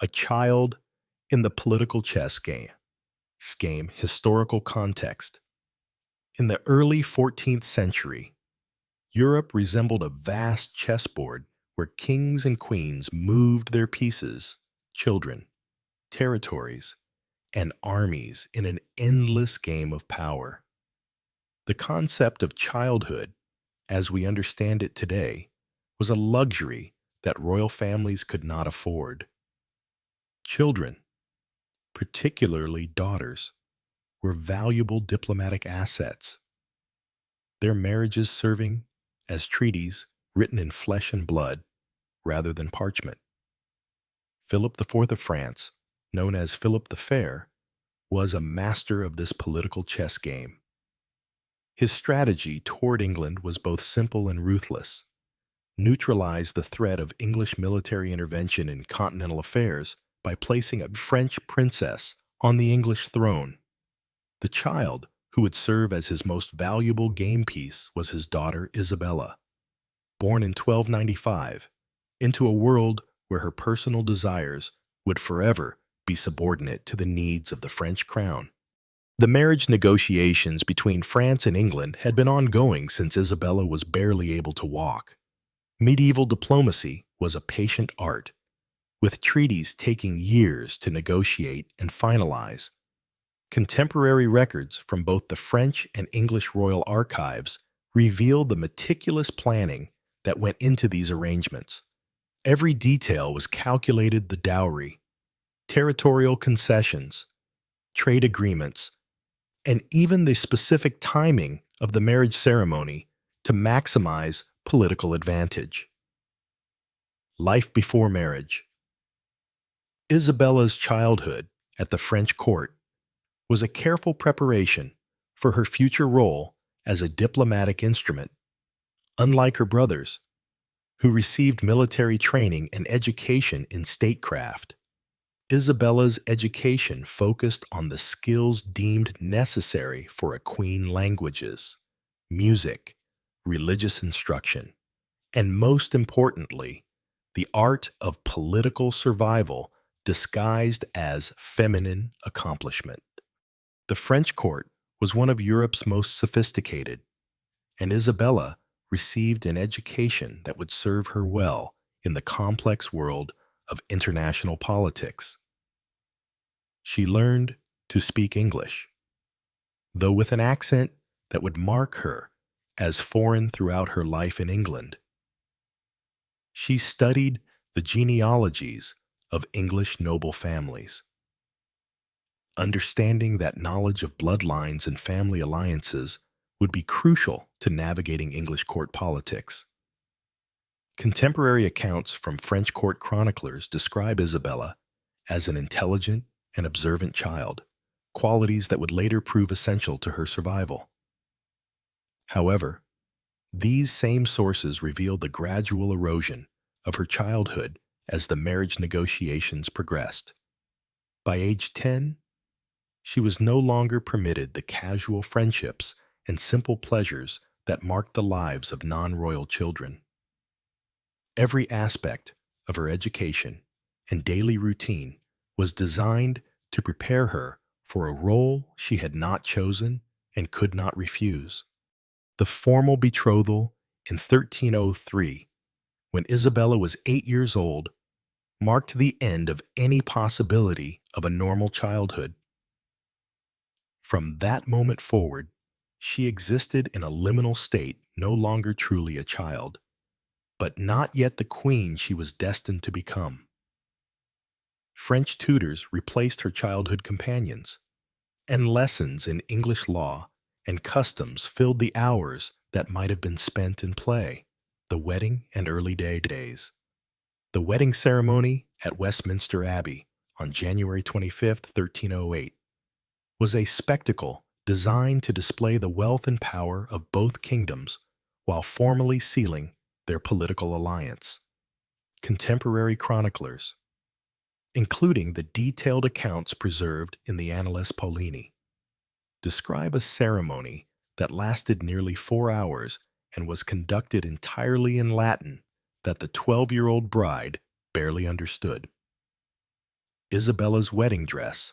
A child in the political chess game historical context. In the early 14th century, Europe resembled a vast chessboard where kings and queens moved their pieces, children, territories, and armies in an endless game of power. The concept of childhood, as we understand it today, was a luxury that royal families could not afford. Children, particularly daughters, were valuable diplomatic assets, their marriages serving as treaties written in flesh and blood rather than parchment. Philip IV of France, known as Philip the Fair, was a master of this political chess game. His strategy toward England was both simple and ruthless: neutralize the threat of English military intervention in continental affairs by placing a French princess on the English throne. The child who would serve as his most valuable game piece was his daughter Isabella, born in 1295, into a world where her personal desires would forever be subordinate to the needs of the French crown. The marriage negotiations between France and England had been ongoing since Isabella was barely able to walk. Medieval diplomacy was a patient art, with treaties taking years to negotiate and finalize. Contemporary records from both the French and English royal archives reveal the meticulous planning that went into these arrangements. Every detail was calculated: the dowry, territorial concessions, trade agreements, and even the specific timing of the marriage ceremony to maximize political advantage. Life before marriage. Isabella's childhood at the French court was a careful preparation for her future role as a diplomatic instrument. Unlike her brothers, who received military training and education in statecraft, Isabella's education focused on the skills deemed necessary for a queen: languages, music, religious instruction, and most importantly, the art of political survival disguised as feminine accomplishment. The French court was one of Europe's most sophisticated, and Isabella received an education that would serve her well in the complex world of international politics. She learned to speak English, though with an accent that would mark her as foreign throughout her life in England. She studied the genealogies of English noble families, understanding that knowledge of bloodlines and family alliances would be crucial to navigating English court politics. Contemporary accounts from French court chroniclers describe Isabella as an intelligent and observant child, qualities that would later prove essential to her survival. However, these same sources reveal the gradual erosion of her childhood as the marriage negotiations progressed. By age 10, she was no longer permitted the casual friendships and simple pleasures that marked the lives of non-royal children. Every aspect of her education and daily routine was designed to prepare her for a role she had not chosen and could not refuse. The formal betrothal in 1303, when Isabella was 8 years old, marked the end of any possibility of a normal childhood. From that moment forward, she existed in a liminal state, no longer truly a child, but not yet the queen she was destined to become. French tutors replaced her childhood companions, and lessons in English law and customs filled the hours that might have been spent in play, the wedding and early days. The wedding ceremony at Westminster Abbey on January 25, 1308, was a spectacle designed to display the wealth and power of both kingdoms while formally sealing their political alliance. Contemporary chroniclers, including the detailed accounts preserved in the Annales Paulini, describe a ceremony that lasted nearly 4 hours and was conducted entirely in Latin that the 12-year-old bride barely understood. Isabella's wedding dress,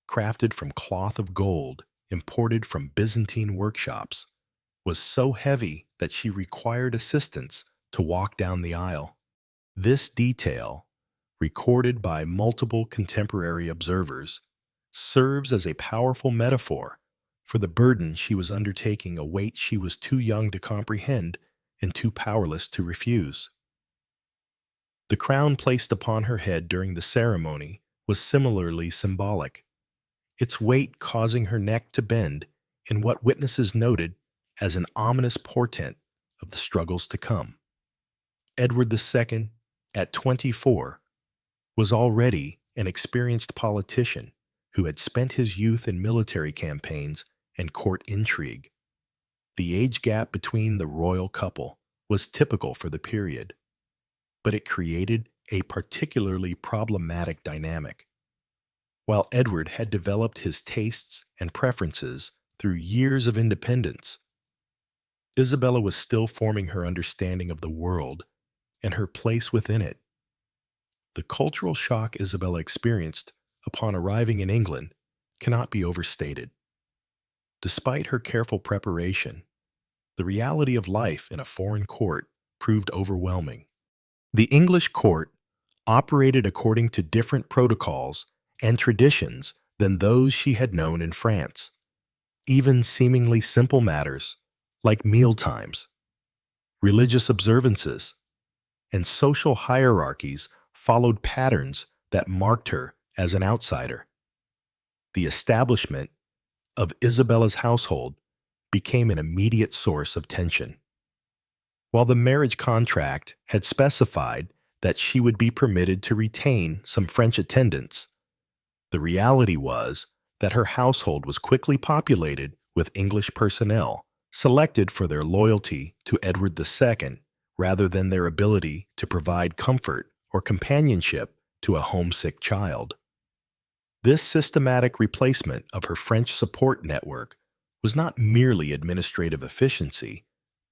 crafted from cloth of gold imported from Byzantine workshops, was so heavy that she required assistance to walk down the aisle. This detail, recorded by multiple contemporary observers, serves as a powerful metaphor for the burden she was undertaking, a weight she was too young to comprehend and too powerless to refuse. The crown placed upon her head during the ceremony was similarly symbolic, its weight causing her neck to bend in what witnesses noted as an ominous portent of the struggles to come. Edward II, at 24, was already an experienced politician who had spent his youth in military campaigns and court intrigue. The age gap between the royal couple was typical for the period, but it created a particularly problematic dynamic. While Edward had developed his tastes and preferences through years of independence, Isabella was still forming her understanding of the world and her place within it. The cultural shock Isabella experienced upon arriving in England cannot be overstated. Despite her careful preparation, the reality of life in a foreign court proved overwhelming. The English court operated according to different protocols and traditions than those she had known in France. Even seemingly simple matters like meal times, religious observances, and social hierarchies followed patterns that marked her as an outsider. The establishment of Isabella's household became an immediate source of tension. While the marriage contract had specified that she would be permitted to retain some French attendants, the reality was that her household was quickly populated with English personnel, selected for their loyalty to Edward II rather than their ability to provide comfort or companionship to a homesick child. This systematic replacement of her French support network was not merely administrative efficiency,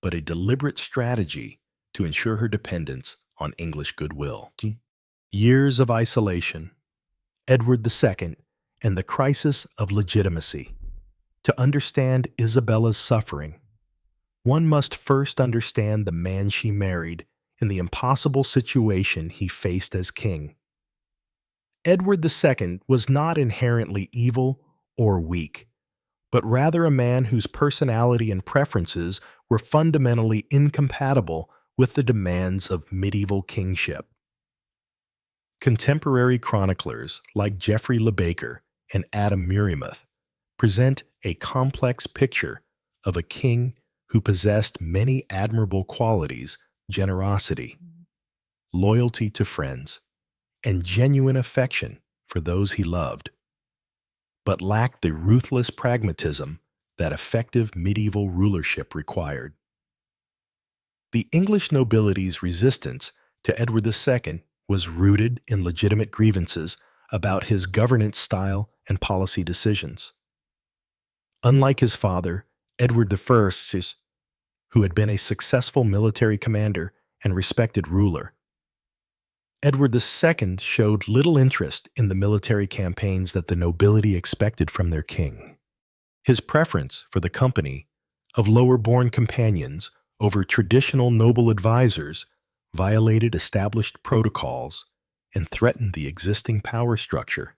but a deliberate strategy to ensure her dependence on English goodwill. Years of isolation, Edward II, and the crisis of legitimacy. To understand Isabella's suffering, one must first understand the man she married and the impossible situation he faced as king. Edward II was not inherently evil or weak, but rather a man whose personality and preferences were fundamentally incompatible with the demands of medieval kingship. Contemporary chroniclers like Geoffrey Le Baker and Adam Murimuth present a complex picture of a king who possessed many admirable qualities: generosity, loyalty to friends, and genuine affection for those he loved, but lacked the ruthless pragmatism that effective medieval rulership required. The English nobility's resistance to Edward II was rooted in legitimate grievances about his governance style and policy decisions. Unlike his father, Edward I, who had been a successful military commander and respected ruler, Edward II showed little interest in the military campaigns that the nobility expected from their king. His preference for the company of lower-born companions over traditional noble advisors violated established protocols and threatened the existing power structure.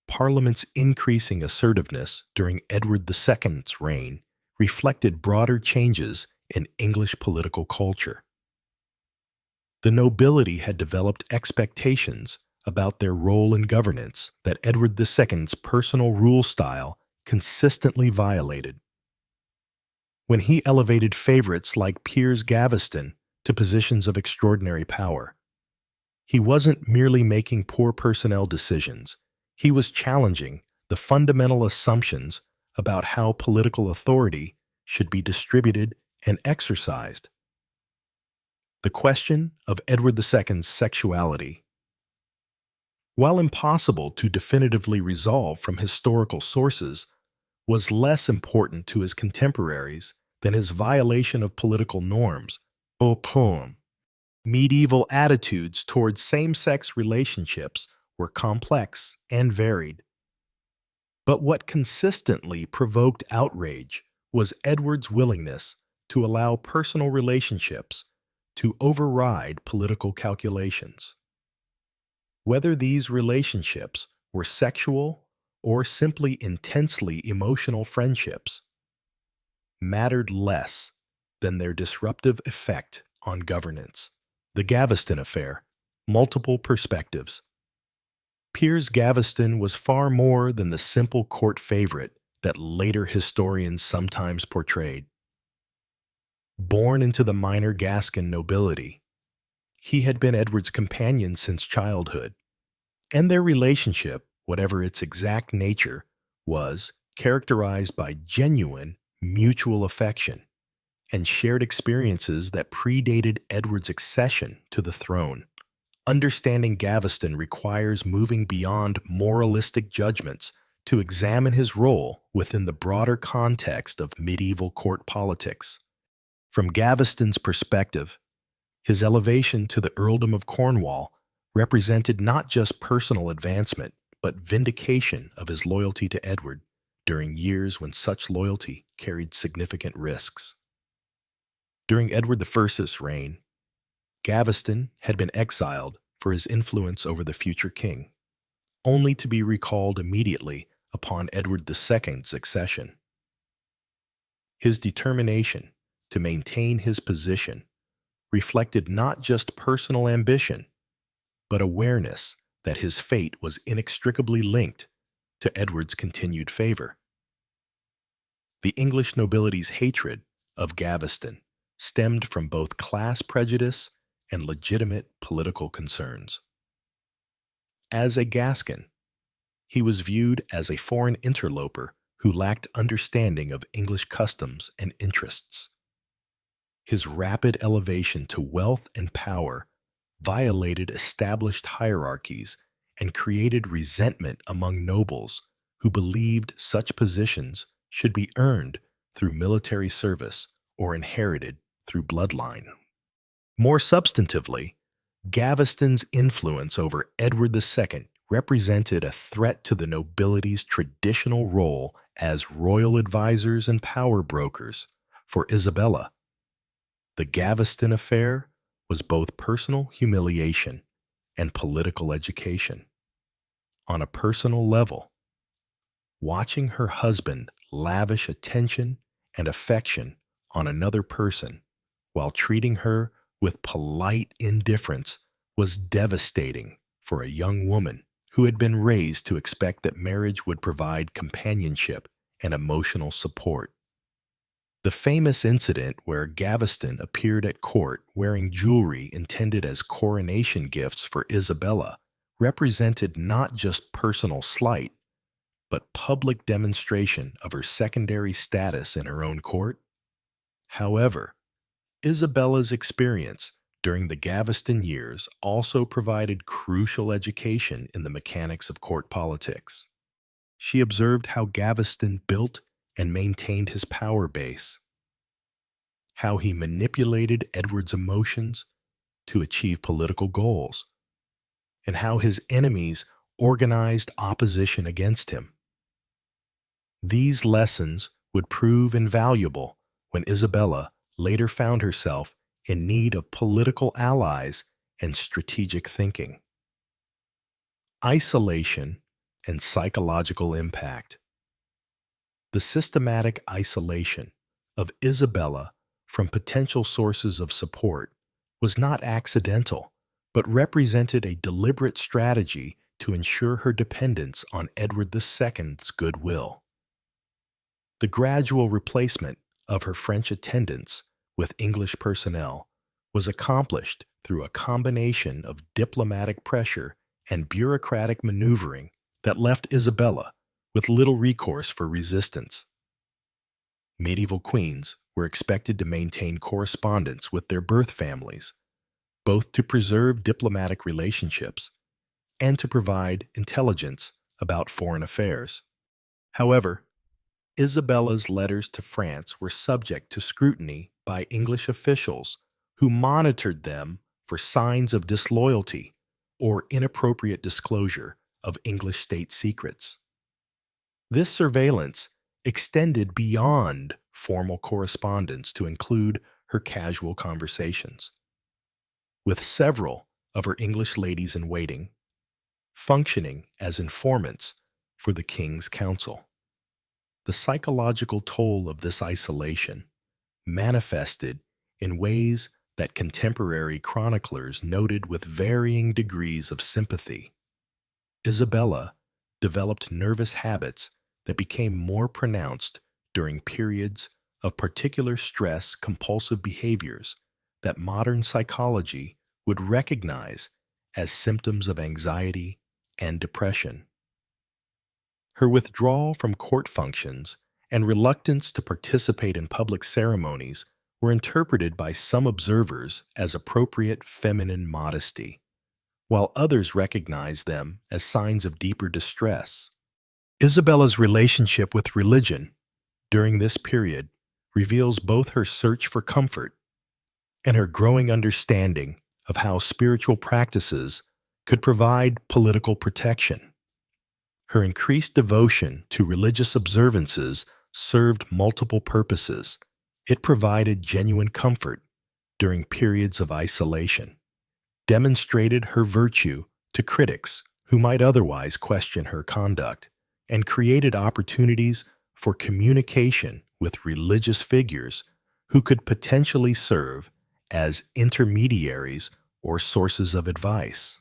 Parliament's increasing assertiveness during Edward II's reign reflected broader changes in English political culture. The nobility had developed expectations about their role in governance that Edward II's personal rule style consistently violated. When he elevated favorites like Piers Gaveston to positions of extraordinary power, he wasn't merely making poor personnel decisions. He was challenging the fundamental assumptions about how political authority should be distributed and exercised. The question of Edward II's sexuality. While impossible to definitively resolve from historical sources, was less important to his contemporaries than his violation of political norms. Medieval attitudes towards same-sex relationships were complex and varied. But what consistently provoked outrage was Edward's willingness to allow personal relationships to override political calculations. Whether these relationships were sexual or simply intensely emotional friendships mattered less than their disruptive effect on governance. The Gaveston Affair, multiple perspectives. Piers Gaveston was far more than the simple court favorite that later historians sometimes portrayed. Born into the minor Gascon nobility, he had been Edward's companion since childhood, and their relationship, whatever its exact nature, was characterized by genuine mutual affection and shared experiences that predated Edward's accession to the throne. Understanding Gaveston requires moving beyond moralistic judgments to examine his role within the broader context of medieval court politics. From Gaveston's perspective, his elevation to the earldom of Cornwall represented not just personal advancement, but vindication of his loyalty to Edward during years when such loyalty carried significant risks. During Edward I's reign, Gaveston had been exiled for his influence over the future king, only to be recalled immediately upon Edward II's accession. His determination to maintain his position reflected not just personal ambition, but awareness that his fate was inextricably linked to Edward's continued favor. The English nobility's hatred of Gaveston stemmed from both class prejudice and legitimate political concerns. As a Gascon, he was viewed as a foreign interloper who lacked understanding of English customs and interests. His rapid elevation to wealth and power violated established hierarchies and created resentment among nobles who believed such positions should be earned through military service or inherited through bloodline. More substantively, Gaveston's influence over Edward II represented a threat to the nobility's traditional role as royal advisors and power brokers. For Isabella, the Gaveston affair was both personal humiliation and political education. On a personal level, watching her husband lavish attention and affection on another person while treating her with polite indifference was devastating for a young woman who had been raised to expect that marriage would provide companionship and emotional support. The famous incident where Gaveston appeared at court wearing jewelry intended as coronation gifts for Isabella represented not just personal slight, but public demonstration of her secondary status in her own court. However, Isabella's experience during the Gaveston years also provided crucial education in the mechanics of court politics. She observed how Gaveston built and maintained his power base, how he manipulated Edward's emotions to achieve political goals, and how his enemies organized opposition against him. These lessons would prove invaluable when Isabella later found herself in need of political allies and strategic thinking. Isolation and psychological impact. The systematic isolation of Isabella from potential sources of support was not accidental, but represented a deliberate strategy to ensure her dependence on Edward II's goodwill. The gradual replacement of her French attendants with English personnel was accomplished through a combination of diplomatic pressure and bureaucratic maneuvering that left Isabella with little recourse for resistance. Medieval queens were expected to maintain correspondence with their birth families, both to preserve diplomatic relationships and to provide intelligence about foreign affairs. However, Isabella's letters to France were subject to scrutiny by English officials who monitored them for signs of disloyalty or inappropriate disclosure of English state secrets. This surveillance extended beyond formal correspondence to include her casual conversations with several of her English ladies in waiting, functioning as informants for the king's council. The psychological toll of this isolation manifested in ways that contemporary chroniclers noted with varying degrees of sympathy. Isabella developed nervous habits that became more pronounced during periods of particular stress compulsive behaviors that modern psychology would recognize as symptoms of anxiety and depression. Her withdrawal from court functions and reluctance to participate in public ceremonies were interpreted by some observers as appropriate feminine modesty, while others recognized them as signs of deeper distress. Isabella's relationship with religion during this period reveals both her search for comfort and her growing understanding of how spiritual practices could provide political protection. Her increased devotion to religious observances served multiple purposes. It provided genuine comfort during periods of isolation, demonstrated her virtue to critics who might otherwise question her conduct, and created opportunities for communication with religious figures who could potentially serve as intermediaries or sources of advice.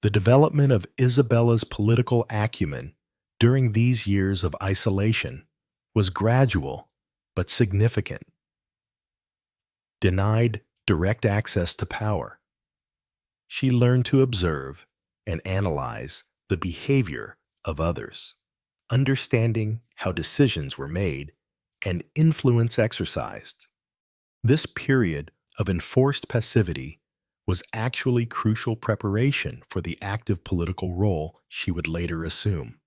The development of Isabella's political acumen during these years of isolation was gradual but significant. Denied direct access to power, she learned to observe and analyze the behavior of others, understanding how decisions were made and influence exercised. This period of enforced passivity was actually crucial preparation for the active political role she would later assume,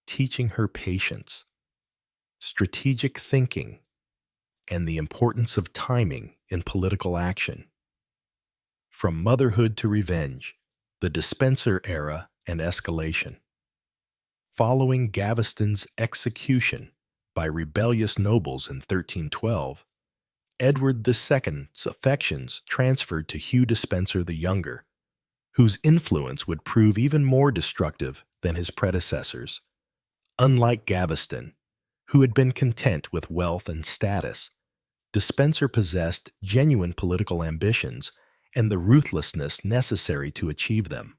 teaching her patience, strategic thinking, and the importance of timing in political action. From motherhood to revenge, the Despencer era and escalation. Following Gaveston's execution by rebellious nobles in 1312, Edward II's affections transferred to Hugh Despencer the Younger, whose influence would prove even more destructive than his predecessors. Unlike Gaveston, who had been content with wealth and status, Despencer possessed genuine political ambitions and the ruthlessness necessary to achieve them.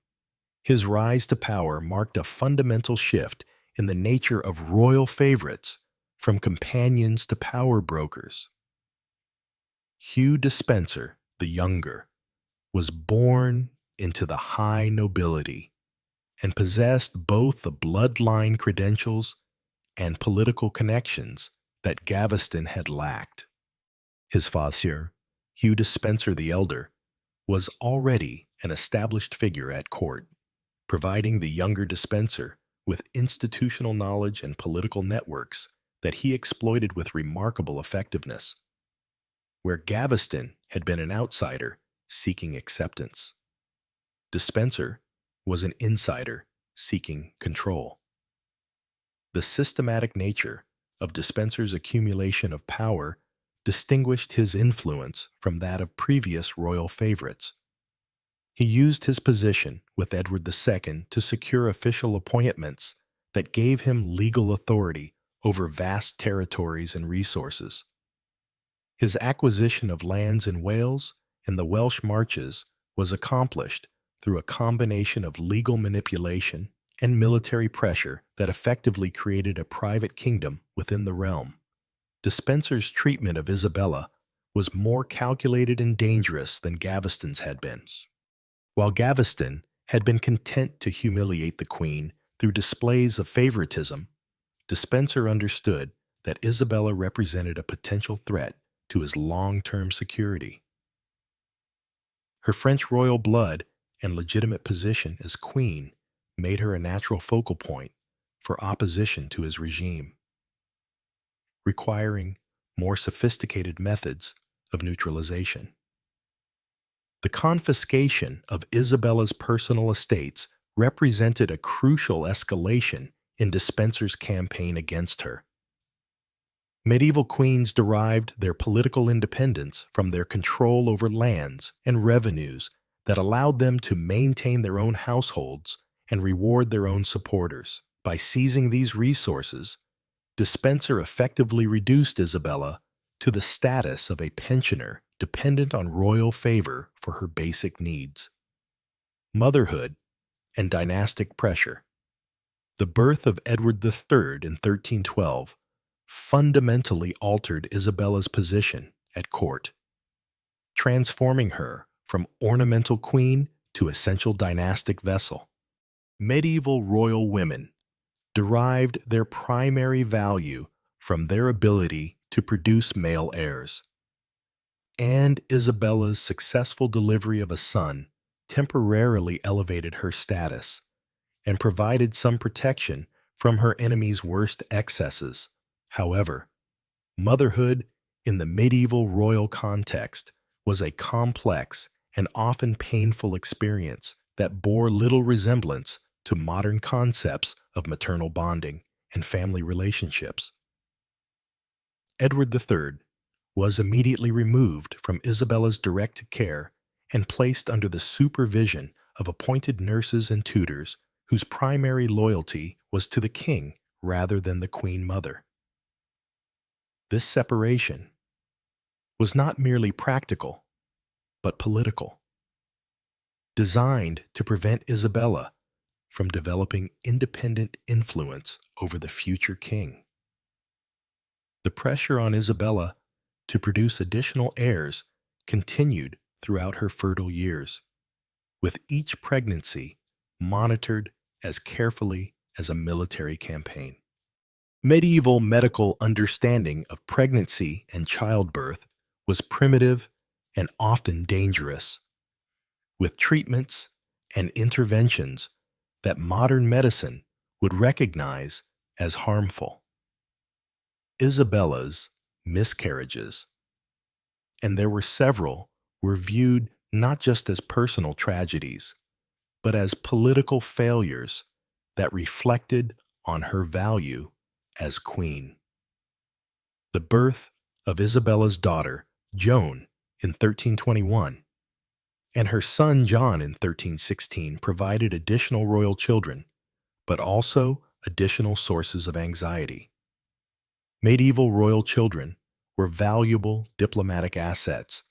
His rise to power marked a fundamental shift in the nature of royal favorites, from companions to power brokers. Hugh Despencer the Younger was born into the high nobility and possessed both the bloodline credentials and political connections that Gaveston had lacked. His father, Hugh Despencer the Elder, was already an established figure at court, providing the younger Despencer with institutional knowledge and political networks that he exploited with remarkable effectiveness. Where Gaveston had been an outsider seeking acceptance, Despencer was an insider seeking control. The systematic nature of Despencer's accumulation of power distinguished his influence from that of previous royal favorites. He used his position with Edward II to secure official appointments that gave him legal authority over vast territories and resources. His acquisition of lands in Wales and the Welsh Marches was accomplished through a combination of legal manipulation and military pressure that effectively created a private kingdom within the realm. Despencer's treatment of Isabella was more calculated and dangerous than Gaveston's had been. While Gaveston had been content to humiliate the queen through displays of favoritism, Despencer understood that Isabella represented a potential threat to his long-term security. Her French royal blood and legitimate position as queen made her a natural focal point for opposition to his regime, requiring more sophisticated methods of neutralization. The confiscation of Isabella's personal estates represented a crucial escalation in Despenser's campaign against her. Medieval queens derived their political independence from their control over lands and revenues that allowed them to maintain their own households and reward their own supporters. By seizing these resources, Despenser effectively reduced Isabella to the status of a pensioner dependent on royal favor for her basic needs. Motherhood and dynastic pressure. The birth of Edward III in 1312 fundamentally altered Isabella's position at court, transforming her from ornamental queen to essential dynastic vessel. Medieval royal women derived their primary value from their ability to produce male heirs, and Isabella's successful delivery of a son temporarily elevated her status and provided some protection from her enemy's worst excesses. However, motherhood in the medieval royal context was a complex and often painful experience that bore little resemblance to modern concepts of maternal bonding and family relationships. Edward III was immediately removed from Isabella's direct care and placed under the supervision of appointed nurses and tutors whose primary loyalty was to the king rather than the queen mother. This separation was not merely practical, but political, designed to prevent Isabella from developing independent influence over the future king. The pressure on Isabella to produce additional heirs continued throughout her fertile years, with each pregnancy monitored as carefully as a military campaign. Medieval medical understanding of pregnancy and childbirth was primitive and often dangerous, with treatments and interventions that modern medicine would recognize as harmful. Isabella's miscarriages, and there were several, were viewed not just as personal tragedies, but as political failures that reflected on her value as queen. The birth of Isabella's daughter, Joan, in 1321, and her son John in 1316 provided additional royal children, but also additional sources of anxiety. Medieval royal children were valuable diplomatic assets,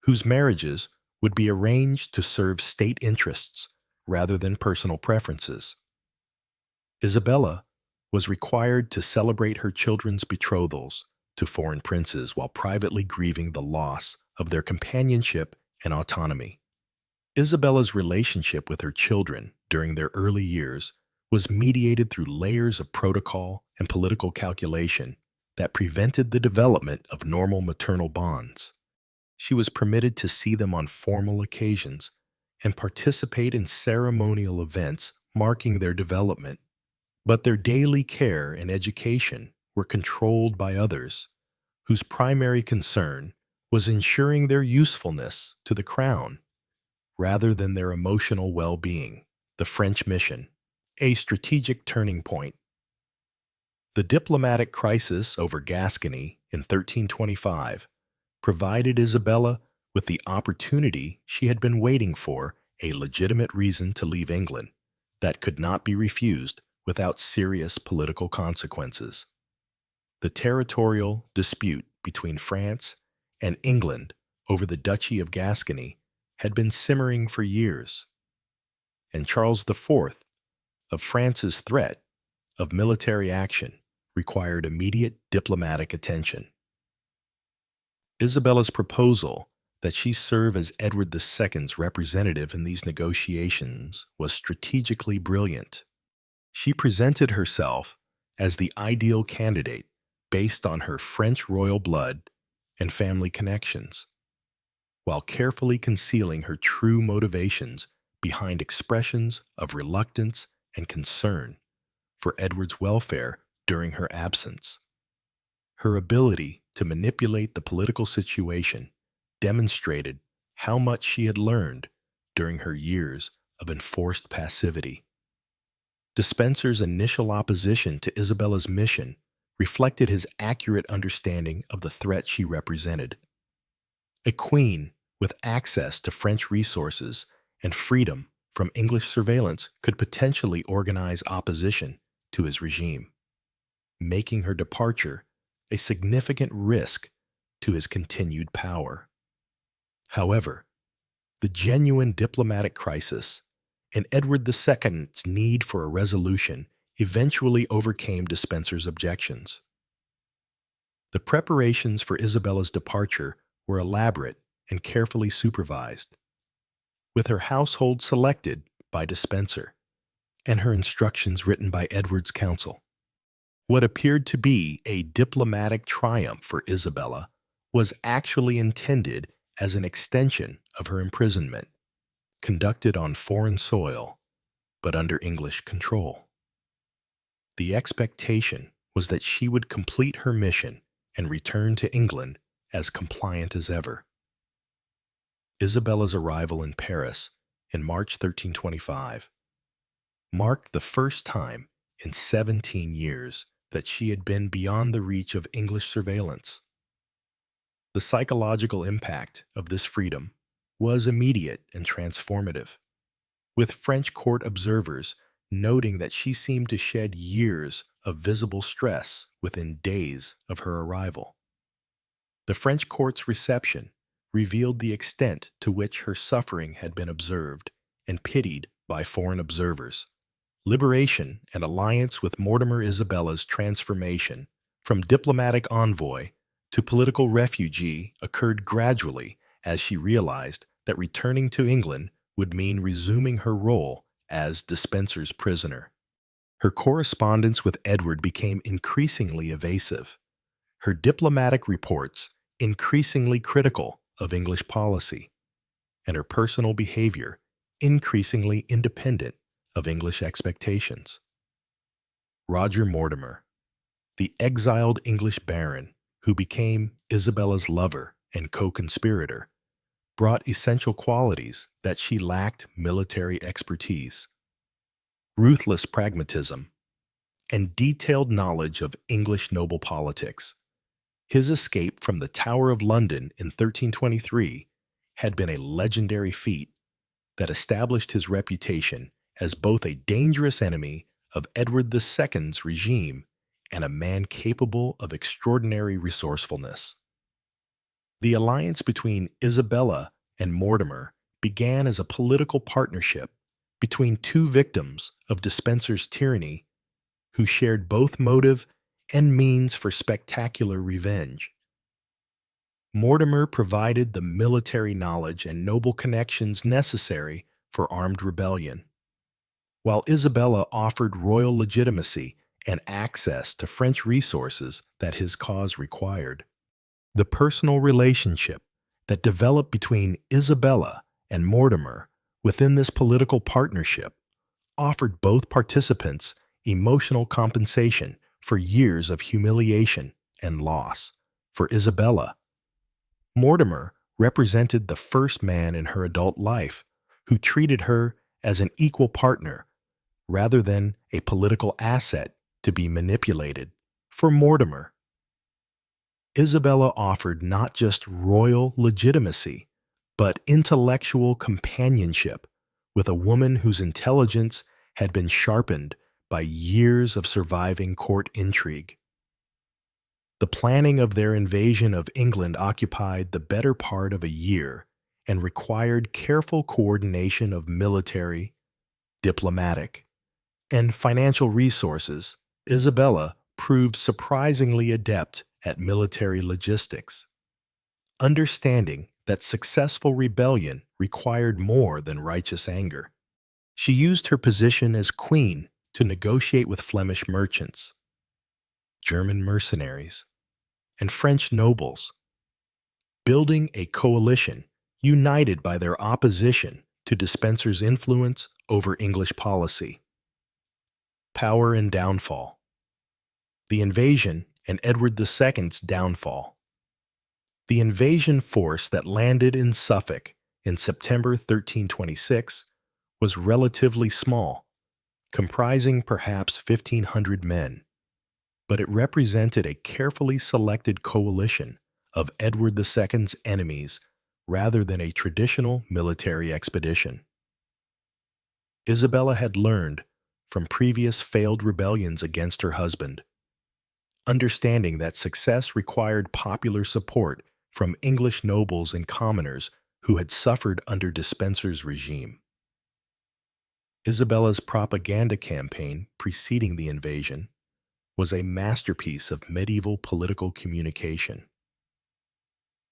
whose marriages would be arranged to serve state interests rather than personal preferences. Isabella was required to celebrate her children's betrothals to foreign princes while privately grieving the loss of their companionship and autonomy. Isabella's relationship with her children during their early years was mediated through layers of protocol and political calculation that prevented the development of normal maternal bonds. She was permitted to see them on formal occasions and participate in ceremonial events marking their development, but their daily care and education were controlled by others, whose primary concern was ensuring their usefulness to the crown rather than their emotional well-being. The French mission, a strategic turning point. The diplomatic crisis over Gascony in 1325 provided Isabella with the opportunity she had been waiting for, a legitimate reason to leave England that could not be refused without serious political consequences. The territorial dispute between France and England over the Duchy of Gascony had been simmering for years, and Charles IV, of France's threat of military action, required immediate diplomatic attention. Isabella's proposal that she serve as Edward II's representative in these negotiations was strategically brilliant. She presented herself as the ideal candidate based on her French royal blood and family connections, while carefully concealing her true motivations behind expressions of reluctance and concern for Edward's welfare during her absence. Her ability to manipulate the political situation demonstrated how much she had learned during her years of enforced passivity. Despenser's initial opposition to Isabella's mission reflected his accurate understanding of the threat she represented. A queen with access to French resources and freedom from English surveillance could potentially organize opposition to his regime, making her departure a significant risk to his continued power. However, the genuine diplomatic crisis and Edward II's need for a resolution eventually overcame Despenser's objections. The preparations for Isabella's departure were elaborate and carefully supervised, with her household selected by Despenser and her instructions written by Edward's council. What appeared to be a diplomatic triumph for Isabella was actually intended as an extension of her imprisonment, conducted on foreign soil, but under English control. The expectation was that she would complete her mission and return to England as compliant as ever. Isabella's arrival in Paris in March 1325 marked the first time in 17 years that she had been beyond the reach of English surveillance. The psychological impact of this freedom was immediate and transformative, with French court observers noting that she seemed to shed years of visible stress within days of her arrival. The French court's reception revealed the extent to which her suffering had been observed and pitied by foreign observers. Liberation and alliance with Mortimer Isabella's transformation from diplomatic envoy to political refugee occurred gradually as she realized that returning to England would mean resuming her role as Despenser's prisoner. Her correspondence with Edward became increasingly evasive, her diplomatic reports increasingly critical of English policy, and her personal behavior increasingly independent of English expectations. Roger Mortimer, the exiled English baron who became Isabella's lover and co-conspirator, brought essential qualities that she lacked: military expertise, ruthless pragmatism, and detailed knowledge of English noble politics. His escape from the Tower of London in 1323 had been a legendary feat that established his reputation as both a dangerous enemy of Edward II's regime and a man capable of extraordinary resourcefulness. The alliance between Isabella and Mortimer began as a political partnership between two victims of Despenser's tyranny who shared both motive and means for spectacular revenge. Mortimer provided the military knowledge and noble connections necessary for armed rebellion, while Isabella offered royal legitimacy and access to French resources that his cause required. The personal relationship that developed between Isabella and Mortimer within this political partnership offered both participants emotional compensation for years of humiliation and loss. For Isabella, Mortimer represented the first man in her adult life who treated her as an equal partner rather than a political asset to be manipulated. For Mortimer, Isabella offered not just royal legitimacy, but intellectual companionship with a woman whose intelligence had been sharpened by years of surviving court intrigue. The planning of their invasion of England occupied the better part of a year and required careful coordination of military, diplomatic, and financial resources. Isabella proved surprisingly adept at military logistics, understanding that successful rebellion required more than righteous anger. She used her position as queen to negotiate with Flemish merchants, German mercenaries, and French nobles, building a coalition united by their opposition to Despenser's influence over English policy. Power and downfall. The invasion and Edward II's downfall. The invasion force that landed in Suffolk in September 1326 was relatively small, comprising perhaps 1,500 men, but it represented a carefully selected coalition of Edward II's enemies rather than a traditional military expedition. Isabella had learned from previous failed rebellions against her husband, understanding that success required popular support from English nobles and commoners who had suffered under Despenser's regime. Isabella's propaganda campaign preceding the invasion was a masterpiece of medieval political communication.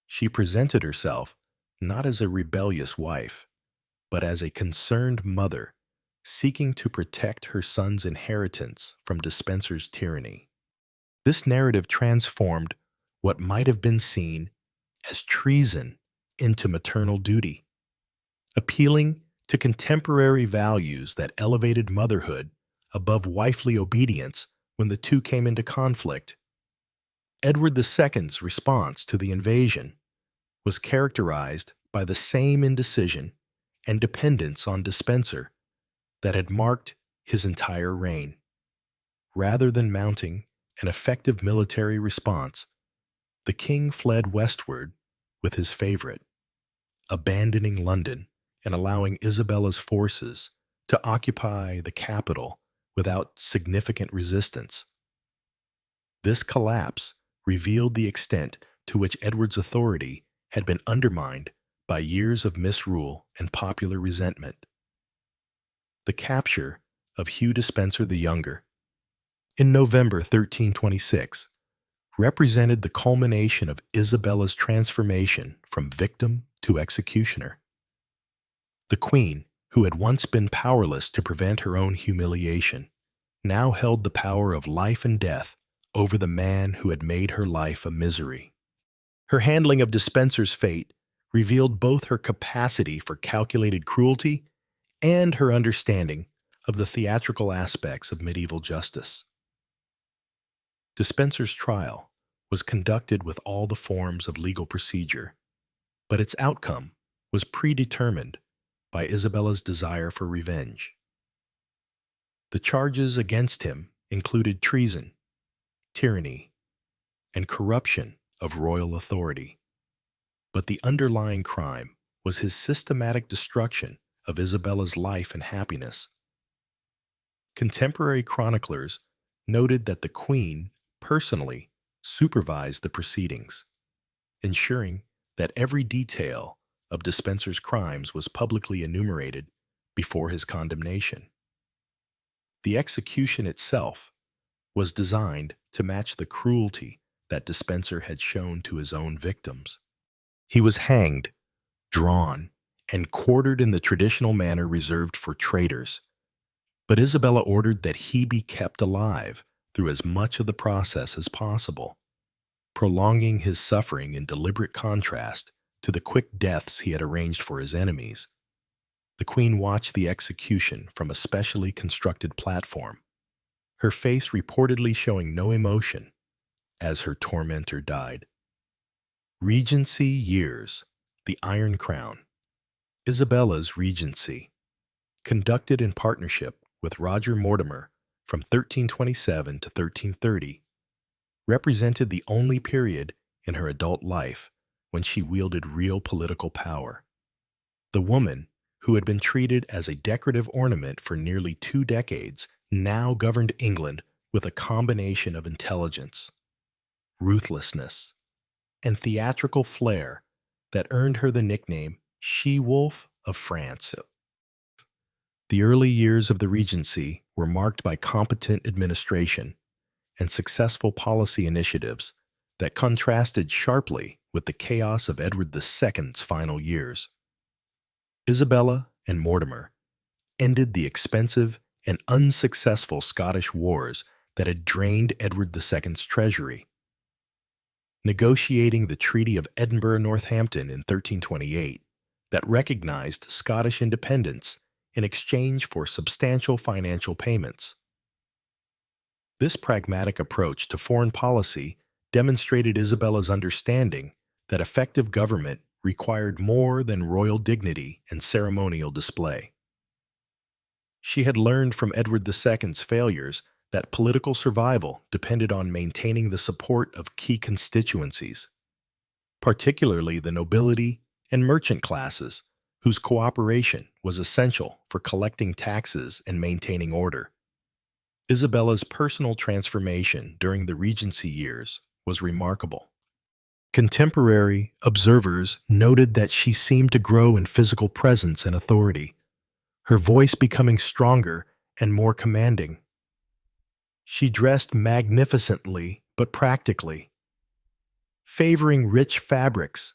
She presented herself not as a rebellious wife, but as a concerned mother seeking to protect her son's inheritance from Despenser's tyranny. This narrative transformed what might have been seen as treason into maternal duty, appealing to contemporary values that elevated motherhood above wifely obedience when the two came into conflict. Edward II's response to the invasion was characterized by the same indecision and dependence on Despenser that had marked his entire reign. Rather than mounting an effective military response, the king fled westward with his favorite, abandoning London and allowing Isabella's forces to occupy the capital without significant resistance. This collapse revealed the extent to which Edward's authority had been undermined by years of misrule and popular resentment. The capture of Hugh Despenser the Younger in November 1326 represented the culmination of Isabella's transformation from victim to executioner. The queen, who had once been powerless to prevent her own humiliation, now held the power of life and death over the man who had made her life a misery. Her handling of Despenser's fate revealed both her capacity for calculated cruelty and her understanding of the theatrical aspects of medieval justice. Despenser's trial was conducted with all the forms of legal procedure, but its outcome was predetermined by Isabella's desire for revenge. The charges against him included treason, tyranny, and corruption of royal authority, but the underlying crime was his systematic destruction of Isabella's life and happiness. Contemporary chroniclers noted that the queen personally supervised the proceedings, ensuring that every detail of Despenser's crimes was publicly enumerated before his condemnation. The execution itself was designed to match the cruelty that Despenser had shown to his own victims. He was hanged, drawn, and quartered in the traditional manner reserved for traitors, but Isabella ordered that he be kept alive through as much of the process as possible, prolonging his suffering in deliberate contrast to the quick deaths he had arranged for his enemies. The queen watched the execution from a specially constructed platform, her face reportedly showing no emotion as her tormentor died. Regency years, the Iron Crown. Isabella's regency, conducted in partnership with Roger Mortimer from 1327 to 1330, represented the only period in her adult life when she wielded real political power. The woman, who had been treated as a decorative ornament for nearly 2 decades, now governed England with a combination of intelligence, ruthlessness, and theatrical flair that earned her the nickname She-Wolf of France. The early years of the Regency were marked by competent administration and successful policy initiatives that contrasted sharply with the chaos of Edward II's final years. Isabella and Mortimer ended the expensive and unsuccessful Scottish wars that had drained Edward II's treasury. Negotiating the Treaty of Edinburgh-Northampton in 1328 that recognized Scottish independence in exchange for substantial financial payments. This pragmatic approach to foreign policy demonstrated Isabella's understanding that effective government required more than royal dignity and ceremonial display. She had learned from Edward II's failures that political survival depended on maintaining the support of key constituencies, particularly the nobility and merchant classes, whose cooperation was essential for collecting taxes and maintaining order. Isabella's personal transformation during the Regency years was remarkable. Contemporary observers noted that she seemed to grow in physical presence and authority, her voice becoming stronger and more commanding. She dressed magnificently but practically, favoring rich fabrics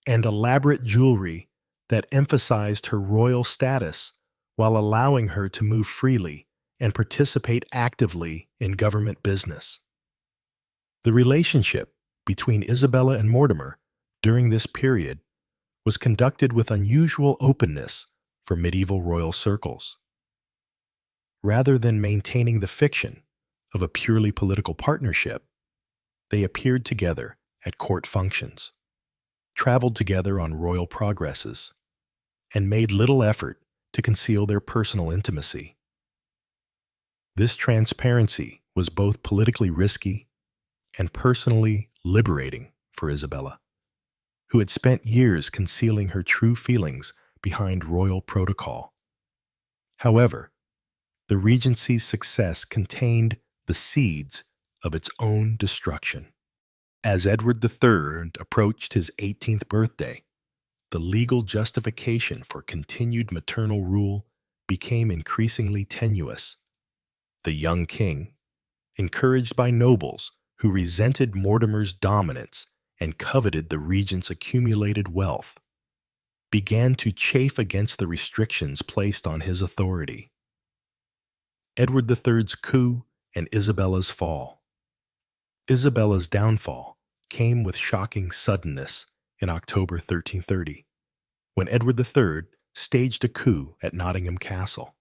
and elaborate jewelry that emphasized her royal status while allowing her to move freely and participate actively in government business. The relationship between Isabella and Mortimer during this period was conducted with unusual openness for medieval royal circles. Rather than maintaining the fiction of a purely political partnership, they appeared together at court functions, traveled together on royal progresses, and made little effort to conceal their personal intimacy. This transparency was both politically risky and personally liberating for Isabella, who had spent years concealing her true feelings behind royal protocol. However, the Regency's success contained the seeds of its own destruction. As Edward III approached his 18th birthday, the legal justification for continued maternal rule became increasingly tenuous. The young king, encouraged by nobles who resented Mortimer's dominance and coveted the regent's accumulated wealth, began to chafe against the restrictions placed on his authority. Edward III's coup and Isabella's fall. Isabella's downfall came with shocking suddenness in October 1330, when Edward III staged a coup at Nottingham Castle.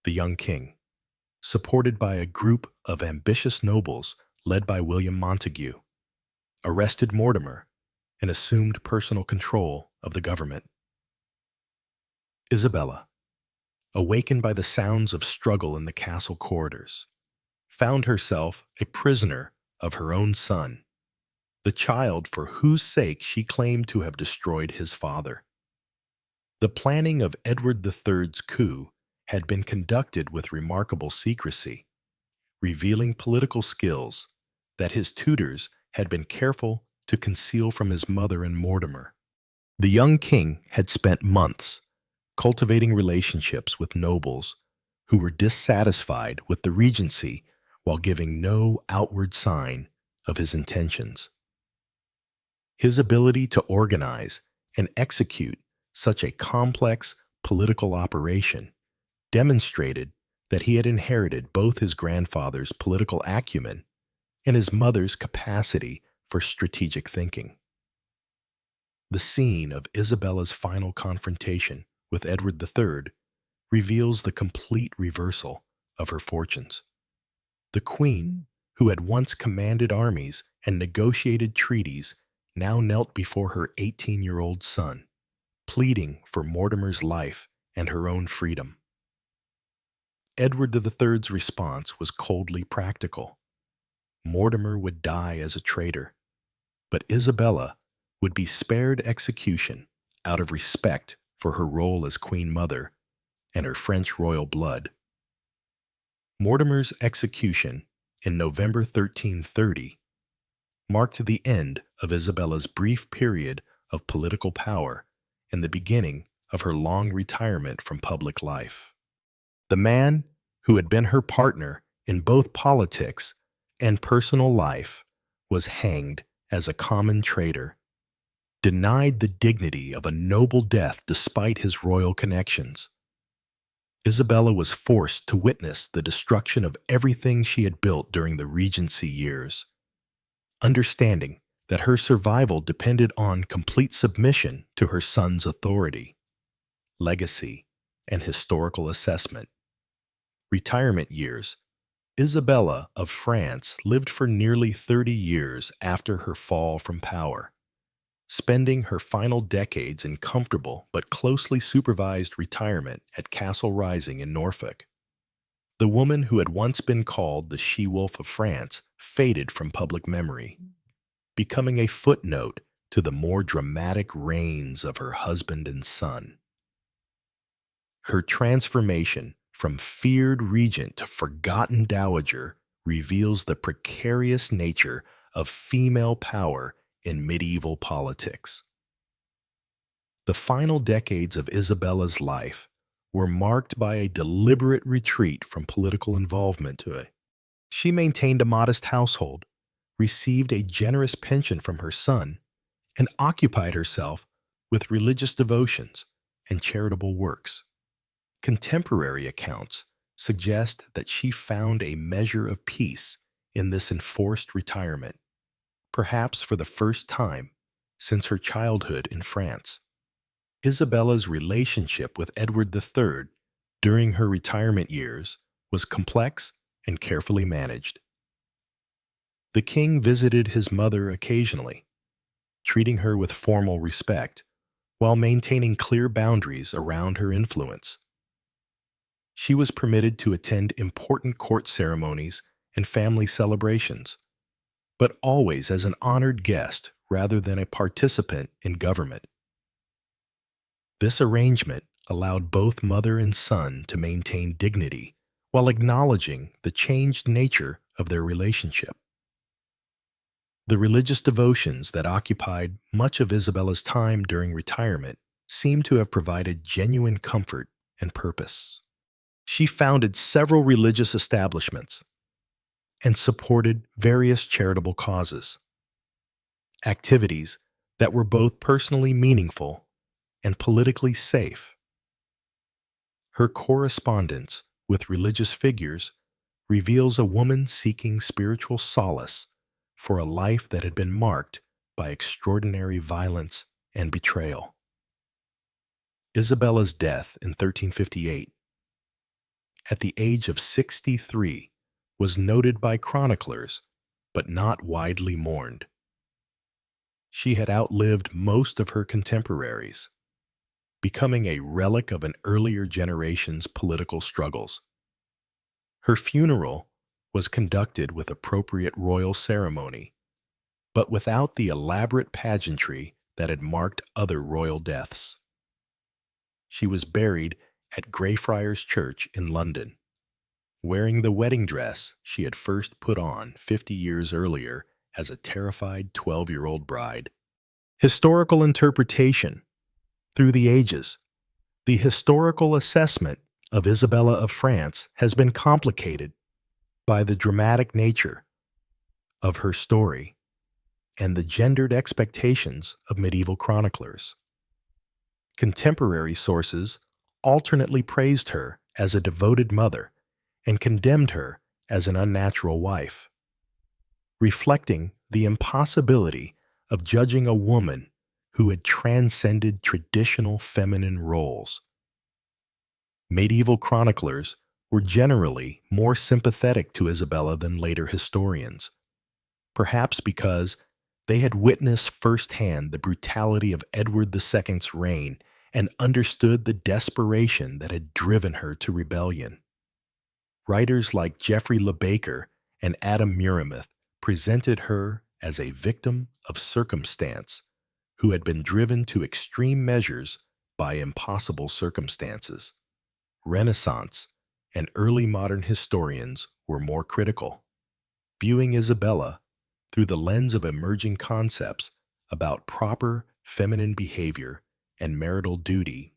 The young king, supported by a group of ambitious nobles led by William Montagu, arrested Mortimer and assumed personal control of the government. Isabella, awakened by the sounds of struggle in the castle corridors, found herself a prisoner of her own son, the child for whose sake she claimed to have destroyed his father. The planning of Edward III's coup had been conducted with remarkable secrecy, revealing political skills that his tutors had been careful to conceal from his mother and Mortimer. The young king had spent months cultivating relationships with nobles who were dissatisfied with the regency while giving no outward sign of his intentions. His ability to organize and execute such a complex political operation demonstrated that he had inherited both his grandfather's political acumen and his mother's capacity for strategic thinking. The scene of Isabella's final confrontation with Edward III reveals the complete reversal of her fortunes. The queen, who had once commanded armies and negotiated treaties, now knelt before her 18-year-old son, pleading for Mortimer's life and her own freedom. Edward III's response was coldly practical. Mortimer would die as a traitor, but Isabella would be spared execution out of respect for her role as Queen Mother and her French royal blood. Mortimer's execution in November 1330 marked the end of Isabella's brief period of political power and the beginning of her long retirement from public life. The man who had been her partner in both politics and personal life was hanged as a common traitor, denied the dignity of a noble death despite his royal connections. Isabella was forced to witness the destruction of everything she had built during the Regency years, understanding that her survival depended on complete submission to her son's authority, legacy, and historical assessment. Retirement years. Isabella of France lived for nearly 30 years after her fall from power. spending her final decades in comfortable but closely supervised retirement at Castle Rising in Norfolk. The woman who had once been called the she-wolf of France faded from public memory, becoming a footnote to the more dramatic reigns of her husband and son. Her transformation from feared regent to forgotten dowager reveals the precarious nature of female power in medieval politics. The final decades of Isabella's life were marked by a deliberate retreat from political involvement to it. She maintained a modest household, received a generous pension from her son, and occupied herself with religious devotions and charitable works. Contemporary accounts suggest that she found a measure of peace in this enforced retirement, perhaps for the first time since her childhood in France. Isabella's relationship with Edward III during her retirement years was complex and carefully managed. The king visited his mother occasionally, treating her with formal respect while maintaining clear boundaries around her influence. She was permitted to attend important court ceremonies and family celebrations, but always as an honored guest rather than a participant in government. This arrangement allowed both mother and son to maintain dignity while acknowledging the changed nature of their relationship. The religious devotions that occupied much of Isabella's time during retirement seem to have provided genuine comfort and purpose. She founded several religious establishments and supported various charitable causes, activities that were both personally meaningful and politically safe. Her correspondence with religious figures reveals a woman seeking spiritual solace for a life that had been marked by extraordinary violence and betrayal. Isabella's death in 1358, at the age of 63, was noted by chroniclers, but not widely mourned. She had outlived most of her contemporaries, becoming a relic of an earlier generation's political struggles. Her funeral was conducted with appropriate royal ceremony, but without the elaborate pageantry that had marked other royal deaths. She was buried at Greyfriars Church in London, wearing the wedding dress she had first put on 50 years earlier as a terrified 12-year-old bride. Historical interpretation. Through the ages, the historical assessment of Isabella of France has been complicated by the dramatic nature of her story and the gendered expectations of medieval chroniclers. Contemporary sources alternately praised her as a devoted mother and condemned her as an unnatural wife, reflecting the impossibility of judging a woman who had transcended traditional feminine roles. Medieval chroniclers were generally more sympathetic to Isabella than later historians, perhaps because they had witnessed firsthand the brutality of Edward II's reign and understood the desperation that had driven her to rebellion. Writers like Geoffrey Le Baker and Adam Muirmouth presented her as a victim of circumstance who had been driven to extreme measures by impossible circumstances. Renaissance and early modern historians were more critical, viewing Isabella through the lens of emerging concepts about proper feminine behavior and marital duty.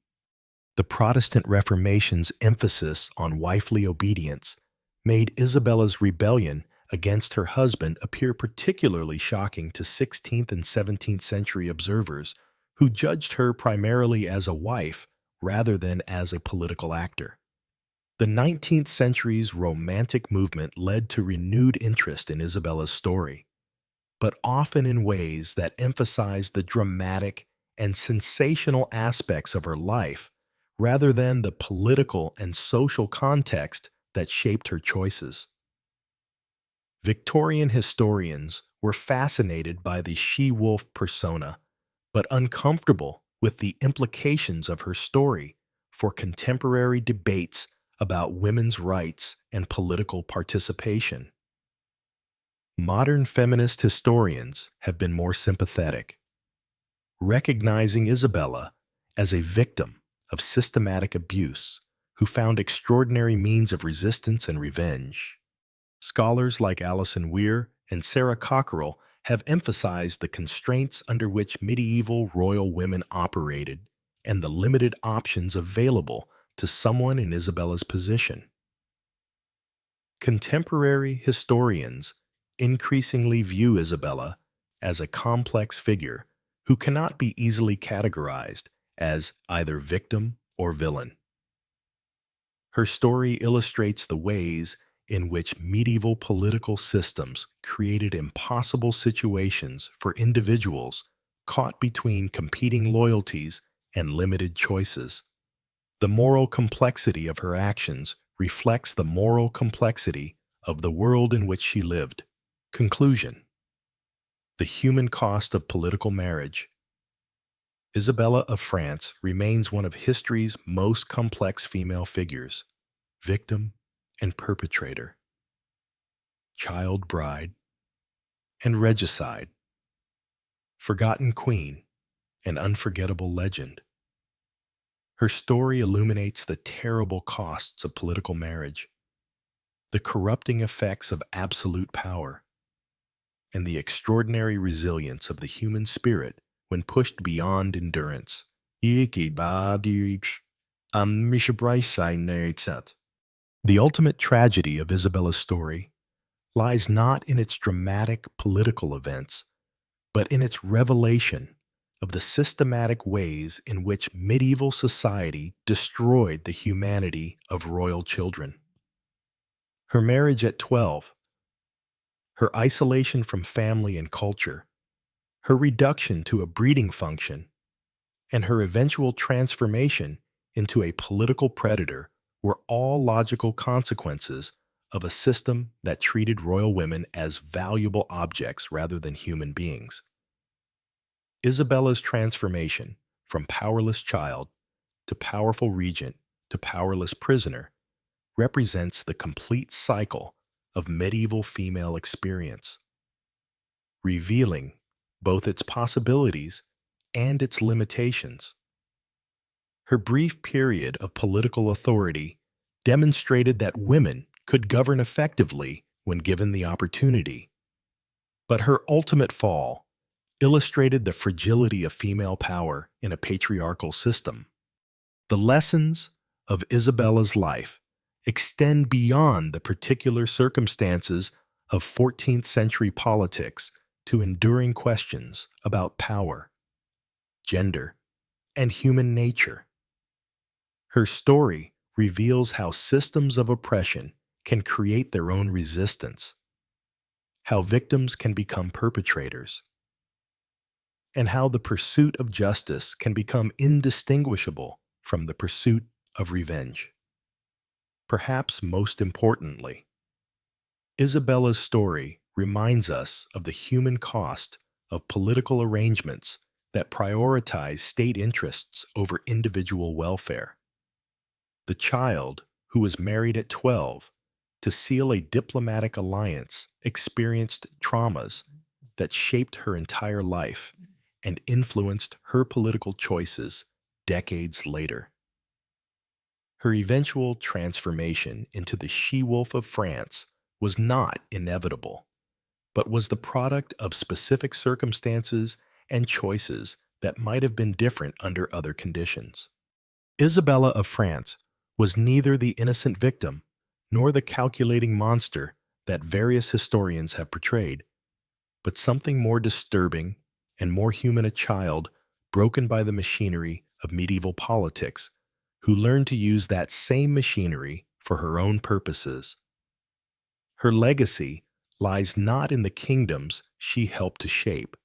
The Protestant Reformation's emphasis on wifely obedience made Isabella's rebellion against her husband appear particularly shocking to 16th and 17th century observers who judged her primarily as a wife rather than as a political actor. The 19th century's Romantic movement led to renewed interest in Isabella's story, but often in ways that emphasized the dramatic and sensational aspects of her life rather than the political and social context that shaped her choices. Victorian historians were fascinated by the she-wolf persona, but uncomfortable with the implications of her story for contemporary debates about women's rights and political participation. Modern feminist historians have been more sympathetic, recognizing Isabella as a victim of systematic abuse who found extraordinary means of resistance and revenge. Scholars like Alison Weir and Sarah Cockerell have emphasized the constraints under which medieval royal women operated and the limited options available to someone in Isabella's position. Contemporary historians increasingly view Isabella as a complex figure who cannot be easily categorized as either victim or villain. Her story illustrates the ways in which medieval political systems created impossible situations for individuals caught between competing loyalties and limited choices. The moral complexity of her actions reflects the moral complexity of the world in which she lived. Conclusion: the human cost of political marriage. Isabella of France remains one of history's most complex female figures, victim and perpetrator, child bride and regicide, forgotten queen and unforgettable legend. Her story illuminates the terrible costs of political marriage, the corrupting effects of absolute power, and the extraordinary resilience of the human spirit when pushed beyond endurance. The ultimate tragedy of Isabella's story lies not in its dramatic political events, but in its revelation of the systematic ways in which medieval society destroyed the humanity of royal children. Her marriage at 12, her isolation from family and culture, her reduction to a breeding function, and her eventual transformation into a political predator were all logical consequences of a system that treated royal women as valuable objects rather than human beings. Isabella's transformation from powerless child to powerful regent to powerless prisoner represents the complete cycle of medieval female experience, revealing both its possibilities and its limitations. Her brief period of political authority demonstrated that women could govern effectively when given the opportunity. But her ultimate fall illustrated the fragility of female power in a patriarchal system. The lessons of Isabella's life extend beyond the particular circumstances of 14th century politics to enduring questions about power, gender, and human nature. Her story reveals how systems of oppression can create their own resistance, how victims can become perpetrators, and how the pursuit of justice can become indistinguishable from the pursuit of revenge. Perhaps most importantly, Isabella's story reminds us of the human cost of political arrangements that prioritize state interests over individual welfare. The child who was married at 12 to seal a diplomatic alliance experienced traumas that shaped her entire life and influenced her political choices decades later. Her eventual transformation into the she-wolf of France was not inevitable, but was the product of specific circumstances and choices that might have been different under other conditions. Isabella of France was neither the innocent victim nor the calculating monster that various historians have portrayed, but something more disturbing and more human, a child broken by the machinery of medieval politics, who learned to use that same machinery for her own purposes. Her legacy lies not in the kingdoms she helped to shape,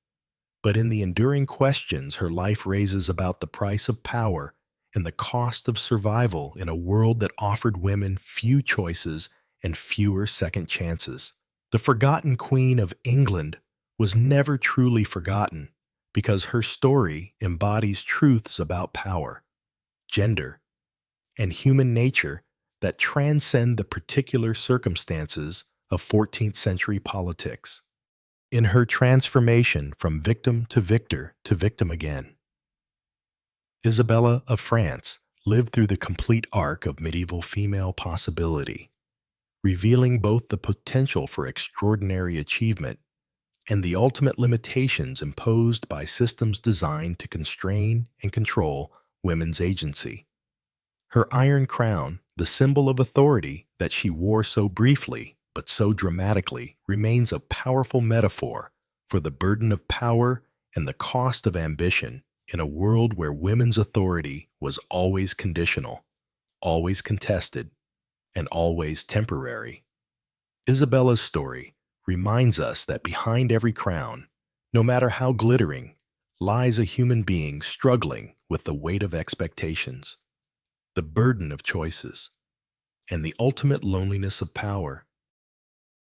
but in the enduring questions her life raises about the price of power and the cost of survival in a world that offered women few choices and fewer second chances. The forgotten Queen of England was never truly forgotten because her story embodies truths about power, gender, and human nature that transcend the particular circumstances of 14th century politics. In her transformation from victim to victor to victim again, Isabella of France lived through the complete arc of medieval female possibility, revealing both the potential for extraordinary achievement and the ultimate limitations imposed by systems designed to constrain and control women's agency. Her iron crown, the symbol of authority that she wore so briefly but so dramatically, remains a powerful metaphor for the burden of power and the cost of ambition in a world where women's authority was always conditional, always contested, and always temporary. Isabella's story reminds us that behind every crown, no matter how glittering, lies a human being struggling with the weight of expectations, the burden of choices, and the ultimate loneliness of power.